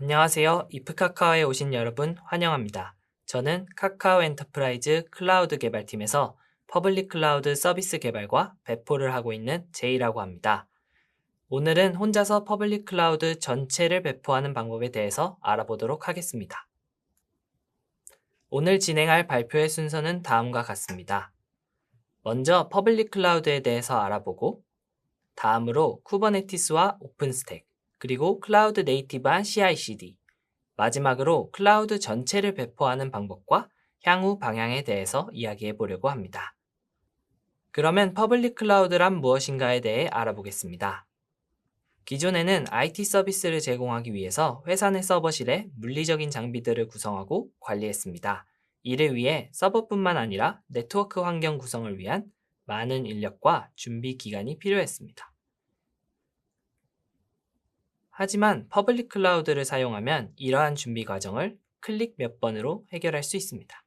안녕하세요. 이프카카오에 오신 여러분 환영합니다. 저는 카카오 엔터프라이즈 클라우드 개발팀에서 퍼블릭 클라우드 서비스 개발과 배포를 하고 있는 제이라고 합니다. 오늘은 혼자서 퍼블릭 클라우드 전체를 배포하는 방법에 대해서 알아보도록 하겠습니다. 오늘 진행할 발표의 순서는 다음과 같습니다. 먼저 퍼블릭 클라우드에 대해서 알아보고, 다음으로 쿠버네티스와 오픈스택, 그리고 클라우드 네이티브한 CI/CD, 마지막으로 클라우드 전체를 배포하는 방법과 향후 방향에 대해서 이야기해 보려고 합니다. 그러면 퍼블릭 클라우드란 무엇인가에 대해 알아보겠습니다. 기존에는 IT 서비스를 제공하기 위해서 회사 내 서버실에 물리적인 장비들을 구성하고 관리했습니다. 이를 위해 서버뿐만 아니라 네트워크 환경 구성을 위한 많은 인력과 준비 기간이 필요했습니다. 하지만 퍼블릭 클라우드를 사용하면 이러한 준비 과정을 클릭 몇 번으로 해결할 수 있습니다.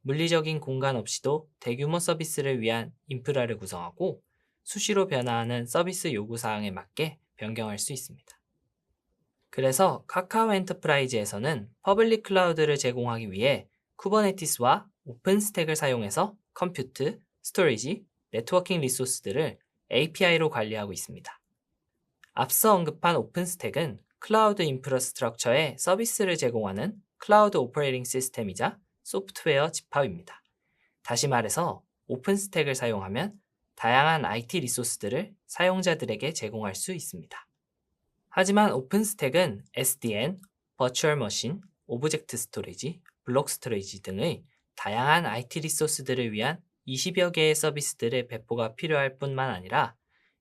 물리적인 공간 없이도 대규모 서비스를 위한 인프라를 구성하고 수시로 변화하는 서비스 요구사항에 맞게 변경할 수 있습니다. 그래서 카카오 엔터프라이즈에서는 퍼블릭 클라우드를 제공하기 위해 쿠버네티스와 오픈스택을 사용해서 컴퓨트, 스토리지, 네트워킹 리소스들을 API로 관리하고 있습니다. 앞서 언급한 오픈스택은 클라우드 인프라스트럭처에 서비스를 제공하는 클라우드 오퍼레이팅 시스템이자 소프트웨어 집합입니다. 다시 말해서 오픈스택을 사용하면 다양한 IT 리소스들을 사용자들에게 제공할 수 있습니다. 하지만 오픈스택은 SDN, 버추얼 머신, 오브젝트 스토리지, 블록 스토리지 등의 다양한 IT 리소스들을 위한 20여 개의 서비스들의 배포가 필요할 뿐만 아니라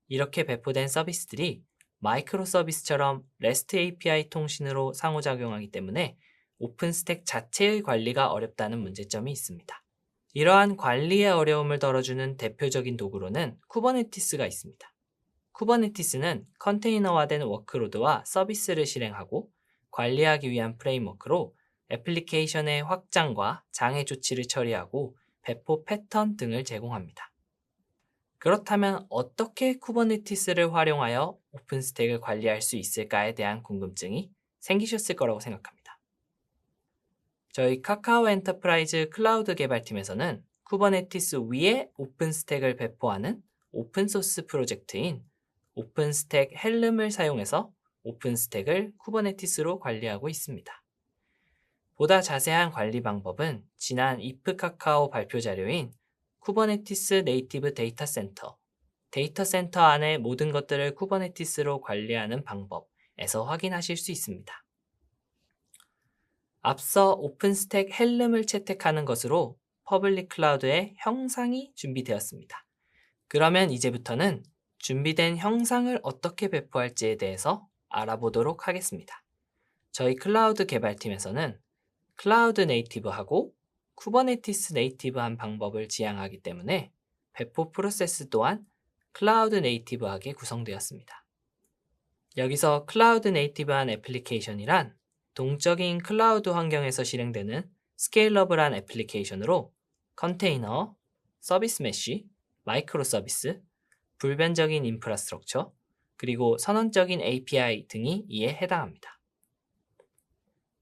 이렇게 배포된 서비스들이 마이크로 서비스처럼 REST API 통신으로 상호작용하기 때문에 오픈스택 자체의 관리가 어렵다는 문제점이 있습니다. 이러한 관리의 어려움을 덜어주는 대표적인 도구로는 쿠버네티스가 있습니다. 쿠버네티스는 컨테이너화된 워크로드와 서비스를 실행하고 관리하기 위한 프레임워크로 애플리케이션의 확장과 장애 조치를 처리하고 배포 패턴 등을 제공합니다. 그렇다면 어떻게 쿠버네티스를 활용하여 오픈스택을 관리할 수 있을까에 대한 궁금증이 생기셨을 거라고 생각합니다. 저희 카카오 엔터프라이즈 클라우드 개발팀에서는 쿠버네티스 위에 오픈스택을 배포하는 오픈소스 프로젝트인 오픈스택 헬름을 사용해서 오픈스택을 쿠버네티스로 관리하고 있습니다. 보다 자세한 관리 방법은 지난 이프카카오 발표 자료인 쿠버네티스 네이티브 데이터 센터 안의 모든 것들을 쿠버네티스로 관리하는 방법에서 확인하실 수 있습니다. 앞서 오픈스택 헬름을 채택하는 것으로 퍼블릭 클라우드의 형상이 준비되었습니다. 그러면 이제부터는 준비된 형상을 어떻게 배포할지에 대해서 알아보도록 하겠습니다. 저희 클라우드 개발팀에서는 클라우드 네이티브하고 쿠버네티스 네이티브한 방법을 지향하기 때문에 배포 프로세스 또한 클라우드 네이티브하게 구성되었습니다. 여기서 클라우드 네이티브한 애플리케이션이란 동적인 클라우드 환경에서 실행되는 스케일러블한 애플리케이션으로 컨테이너, 서비스 메쉬, 마이크로 서비스, 불변적인 인프라스트럭처, 그리고 선언적인 API 등이 이에 해당합니다.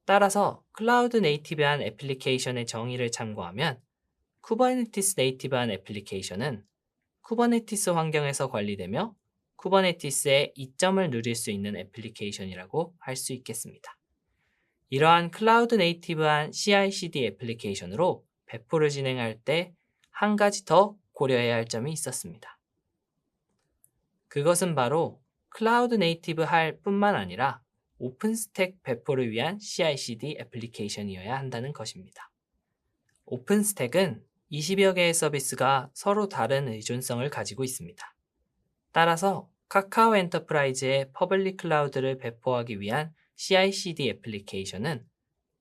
따라서 클라우드 네이티브한 애플리케이션의 정의를 참고하면 쿠버네티스 네이티브한 애플리케이션은 쿠버네티스 환경에서 관리되며 쿠버네티스의 이점을 누릴 수 있는 애플리케이션이라고 할 수 있겠습니다. 이러한 클라우드 네이티브한 CI/CD 애플리케이션으로 배포를 진행할 때 한 가지 더 고려해야 할 점이 있었습니다. 그것은 바로 클라우드 네이티브 할 뿐만 아니라 오픈스택 배포를 위한 CI/CD 애플리케이션이어야 한다는 것입니다. 오픈스택은 20여 개의 서비스가 서로 다른 의존성을 가지고 있습니다. 따라서 카카오 엔터프라이즈의 퍼블릭 클라우드를 배포하기 위한 CI/CD 애플리케이션은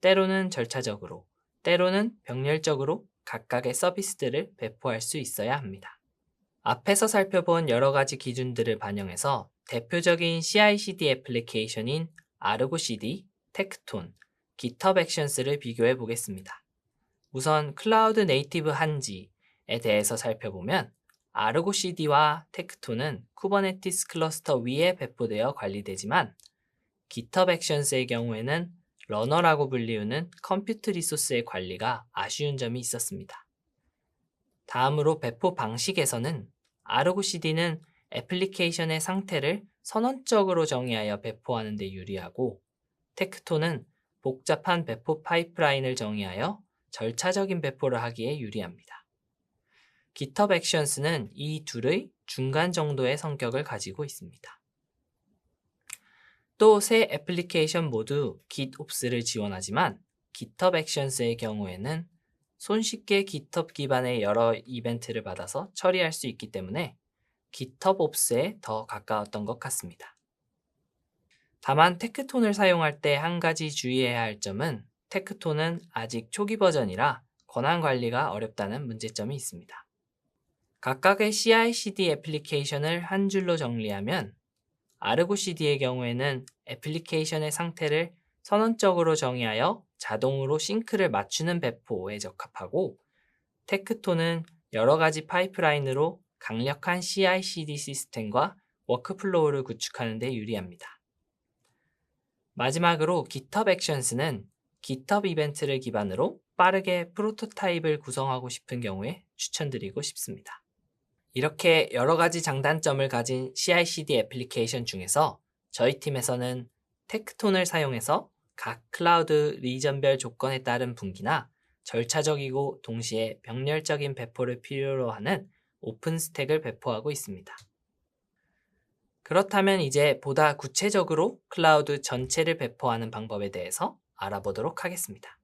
때로는 절차적으로, 때로는 병렬적으로 각각의 서비스들을 배포할 수 있어야 합니다. 앞에서 살펴본 여러 가지 기준들을 반영해서 대표적인 CI/CD 애플리케이션인 아르고 CD, 테크톤, GitHub 액션스를 비교해 보겠습니다. 우선 클라우드 네이티브 한지에 대해서 살펴보면 아르고 CD와 테크톤은 쿠버네티스 클러스터 위에 배포되어 관리되지만 GitHub Actions의 경우에는 러너라고 불리우는 컴퓨트 리소스의 관리가 아쉬운 점이 있었습니다. 다음으로 배포 방식에서는 아르고 CD는 애플리케이션의 상태를 선언적으로 정의하여 배포하는 데 유리하고 테크토는 복잡한 배포 파이프라인을 정의하여 절차적인 배포를 하기에 유리합니다. GitHub Actions는 이 둘의 중간 정도의 성격을 가지고 있습니다. 또 새 애플리케이션 모두 GitOps를 지원하지만 GitHub Actions의 경우에는 손쉽게 GitHub 기반의 여러 이벤트를 받아서 처리할 수 있기 때문에 GitHub Ops에 더 가까웠던 것 같습니다. 다만 테크톤을 사용할 때 한 가지 주의해야 할 점은 테크톤은 아직 초기 버전이라 권한 관리가 어렵다는 문제점이 있습니다. 각각의 CI/CD 애플리케이션을 한 줄로 정리하면 아르고 CD의 경우에는 애플리케이션의 상태를 선언적으로 정의하여 자동으로 싱크를 맞추는 배포에 적합하고 테크톤은 여러 가지 파이프라인으로 강력한 CI/CD 시스템과 워크플로우를 구축하는 데 유리합니다. 마지막으로 GitHub Actions는 GitHub 이벤트를 기반으로 빠르게 프로토타입을 구성하고 싶은 경우에 추천드리고 싶습니다. 이렇게 여러 가지 장단점을 가진 CI/CD 애플리케이션 중에서 저희 팀에서는 테크톤을 사용해서 각 클라우드 리전별 조건에 따른 분기나 절차적이고 동시에 병렬적인 배포를 필요로 하는 오픈스택을 배포하고 있습니다. 그렇다면 이제 보다 구체적으로 클라우드 전체를 배포하는 방법에 대해서 알아보도록 하겠습니다.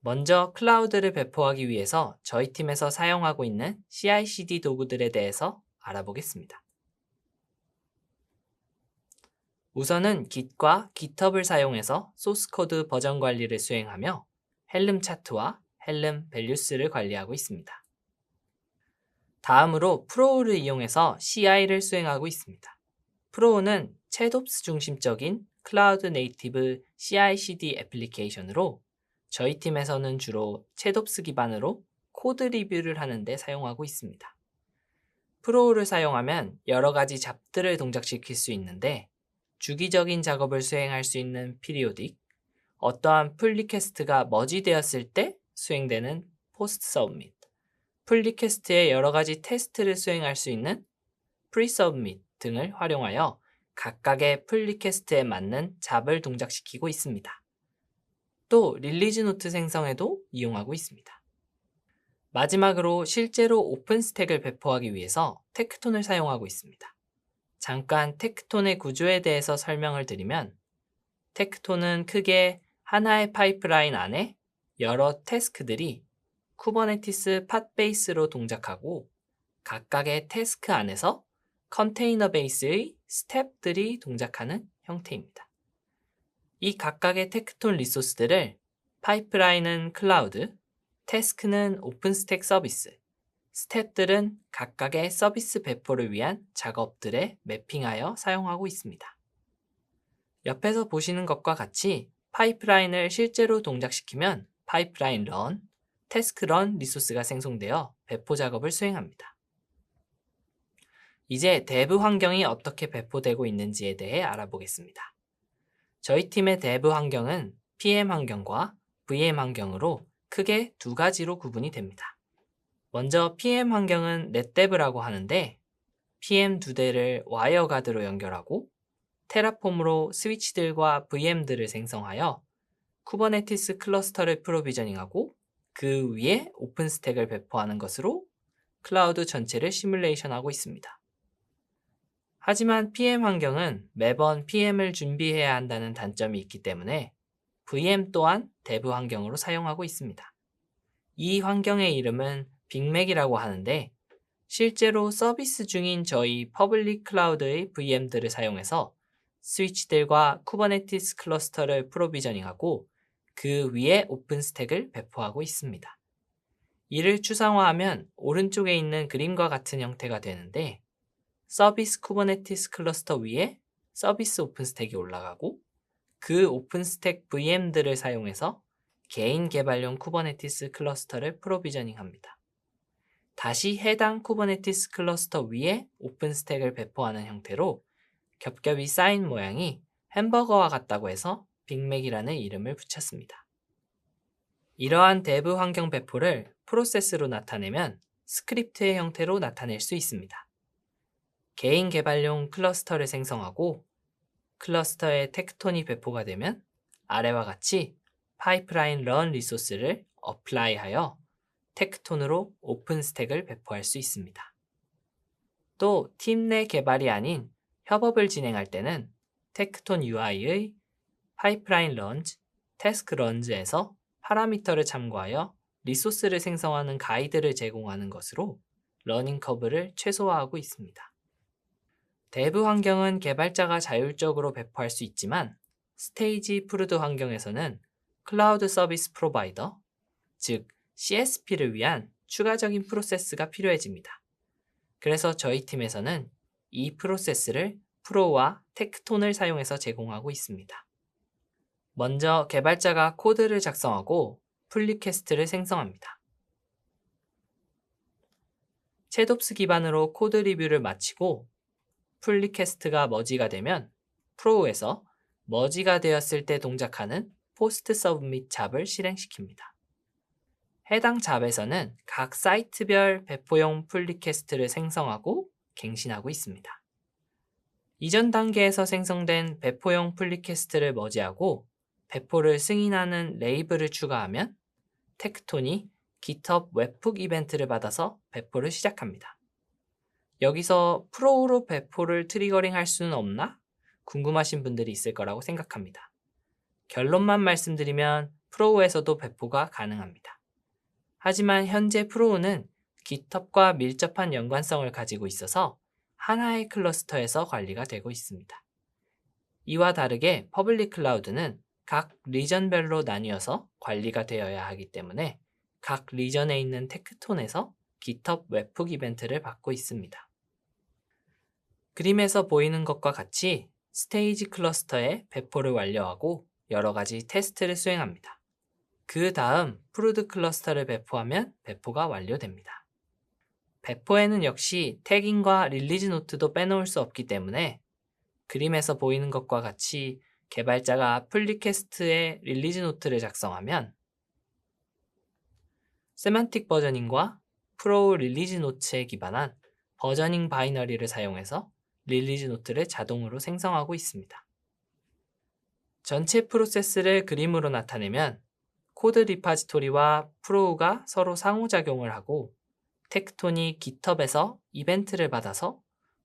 먼저 클라우드를 배포하기 위해서 저희 팀에서 사용하고 있는 CI/CD 도구들에 대해서 알아보겠습니다. 우선은 Git과 GitHub을 사용해서 소스코드 버전 관리를 수행하며 헬름 차트와 헬름 밸류스를 관리하고 있습니다. 다음으로 프로우를 이용해서 CI를 수행하고 있습니다. 프로우는 챗옵스 중심적인 클라우드 네이티브 CI/CD 애플리케이션으로 저희 팀에서는 주로 챗옵스 기반으로 코드 리뷰를 하는데 사용하고 있습니다. 프로우를 사용하면 여러 가지 잡들을 동작시킬 수 있는데 주기적인 작업을 수행할 수 있는 피리오딕, 어떠한 풀 리퀘스트가 머지되었을 때 수행되는 포스트 서브밋, 풀 리퀘스트의 여러 가지 테스트를 수행할 수 있는 프리 서브밋 등을 활용하여 각각의 풀 리퀘스트에 맞는 잡을 동작시키고 있습니다. 또 릴리즈 노트 생성에도 이용하고 있습니다. 마지막으로 실제로 오픈스택을 배포하기 위해서 테크톤을 사용하고 있습니다. 잠깐 테크톤의 구조에 대해서 설명을 드리면 테크톤은 크게 하나의 파이프라인 안에 여러 태스크들이 쿠버네티스 팟 베이스로 동작하고 각각의 태스크 안에서 컨테이너 베이스의 스텝들이 동작하는 형태입니다. 이 각각의 테크톤 리소스들을 파이프라인은 클라우드, 태스크는 오픈스택 서비스, 스텝들은 각각의 서비스 배포를 위한 작업들에 매핑하여 사용하고 있습니다. 옆에서 보시는 것과 같이 파이프라인을 실제로 동작시키면 파이프라인 런, 태스크 런 리소스가 생성되어 배포 작업을 수행합니다. 이제 대브 환경이 어떻게 배포되고 있는지에 대해 알아보겠습니다. 저희 팀의 대브 환경은 PM 환경과 VM 환경으로 크게 두 가지로 구분이 됩니다. 먼저 PM 환경은 넷데브라고 하는데 PM 두 대를 와이어가드로 연결하고 테라폼으로 스위치들과 VM들을 생성하여 쿠버네티스 클러스터를 프로비저닝하고 그 위에 오픈스택을 배포하는 것으로 클라우드 전체를 시뮬레이션하고 있습니다. 하지만 PM 환경은 매번 PM을 준비해야 한다는 단점이 있기 때문에 VM 또한 데브 환경으로 사용하고 있습니다. 이 환경의 이름은 빅맥이라고 하는데 실제로 서비스 중인 저희 퍼블릭 클라우드의 VM들을 사용해서 스위치들과 쿠버네티스 클러스터를 프로비저닝하고 그 위에 오픈스택을 배포하고 있습니다. 이를 추상화하면 오른쪽에 있는 그림과 같은 형태가 되는데 서비스 쿠버네티스 클러스터 위에 서비스 오픈스택이 올라가고 그 오픈스택 VM들을 사용해서 개인 개발용 쿠버네티스 클러스터를 프로비저닝합니다. 다시 해당 쿠버네티스 클러스터 위에 오픈스택을 배포하는 형태로 겹겹이 쌓인 모양이 햄버거와 같다고 해서 빅맥이라는 이름을 붙였습니다. 이러한 대부 환경 배포를 프로세스로 나타내면 스크립트의 형태로 나타낼 수 있습니다. 개인 개발용 클러스터를 생성하고 클러스터에 텍톤이 배포가 되면 아래와 같이 파이프라인 런 리소스를 어플라이하여 텍톤으로 오픈 스택을 배포할 수 있습니다. 또 팀 내 개발이 아닌 협업을 진행할 때는 텍톤 UI의 파이프라인 런즈, 태스크 런즈에서 파라미터를 참고하여 리소스를 생성하는 가이드를 제공하는 것으로 러닝 커브를 최소화하고 있습니다. 대부 환경은 개발자가 자율적으로 배포할 수 있지만 스테이지 프루드 환경에서는 클라우드 서비스 프로바이더, 즉 CSP를 위한 추가적인 프로세스가 필요해집니다. 그래서 저희 팀에서는 이 프로세스를 프로와 텍톤을 사용해서 제공하고 있습니다. 먼저 개발자가 코드를 작성하고 풀리퀘스트를 생성합니다. 챗옵스 기반으로 코드 리뷰를 마치고 풀리퀘스트가 머지가 되면 프로우에서 머지가 되었을 때 동작하는 포스트 서브밋 잡을 실행시킵니다. 해당 잡에서는 각 사이트별 배포용 풀리퀘스트를 생성하고 갱신하고 있습니다. 이전 단계에서 생성된 배포용 풀리퀘스트를 머지하고 배포를 승인하는 레이블을 추가하면 텍톤이 GitHub 웹훅 이벤트를 받아서 배포를 시작합니다. 여기서 프로우로 배포를 트리거링 할 수는 없나? 궁금하신 분들이 있을 거라고 생각합니다. 결론만 말씀드리면 프로우에서도 배포가 가능합니다. 하지만 현재 프로우는 GitHub과 밀접한 연관성을 가지고 있어서 하나의 클러스터에서 관리가 되고 있습니다. 이와 다르게 퍼블릭 클라우드는 각 리전별로 나뉘어서 관리가 되어야 하기 때문에 각 리전에 있는 텍톤에서 GitHub 웹훅 이벤트를 받고 있습니다. 그림에서 보이는 것과 같이 스테이지 클러스터에 배포를 완료하고 여러 가지 테스트를 수행합니다. 그 다음 프루드 클러스터를 배포하면 배포가 완료됩니다. 배포에는 역시 태깅과 릴리즈 노트도 빼놓을 수 없기 때문에 그림에서 보이는 것과 같이 개발자가 풀리퀘스트에 릴리즈 노트를 작성하면 세만틱 버저닝과 프로우 릴리즈 노트에 기반한 버저닝 바이너리를 사용해서 릴리즈 노트를 자동으로 생성하고 있습니다. 전체 프로세스를 그림으로 나타내면 코드 리파지토리와 프로우가 서로 상호작용을 하고 텍톤이 GitHub에서 이벤트를 받아서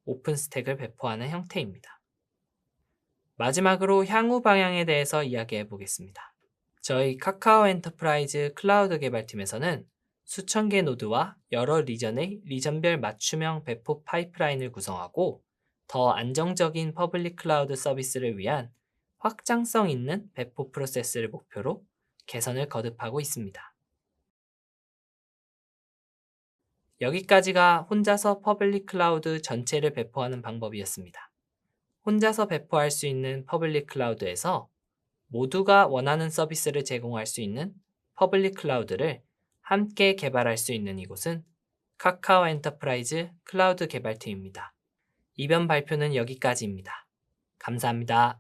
오픈 스택을 배포하는 형태입니다. 마지막으로 향후 방향에 대해서 이야기해 보겠습니다. 저희 카카오 엔터프라이즈 클라우드 개발팀에서는 수천 개 노드와 여러 리전의 리전별 맞춤형 배포 파이프라인을 구성하고 더 안정적인 퍼블릭 클라우드 서비스를 위한 확장성 있는 배포 프로세스를 목표로 개선을 거듭하고 있습니다. 여기까지가 혼자서 퍼블릭 클라우드 전체를 배포하는 방법이었습니다. 혼자서 배포할 수 있는 퍼블릭 클라우드에서 모두가 원하는 서비스를 제공할 수 있는 퍼블릭 클라우드를 함께 개발할 수 있는 이곳은 카카오 엔터프라이즈 클라우드 개발팀입니다. 이번 발표는 여기까지입니다. 감사합니다.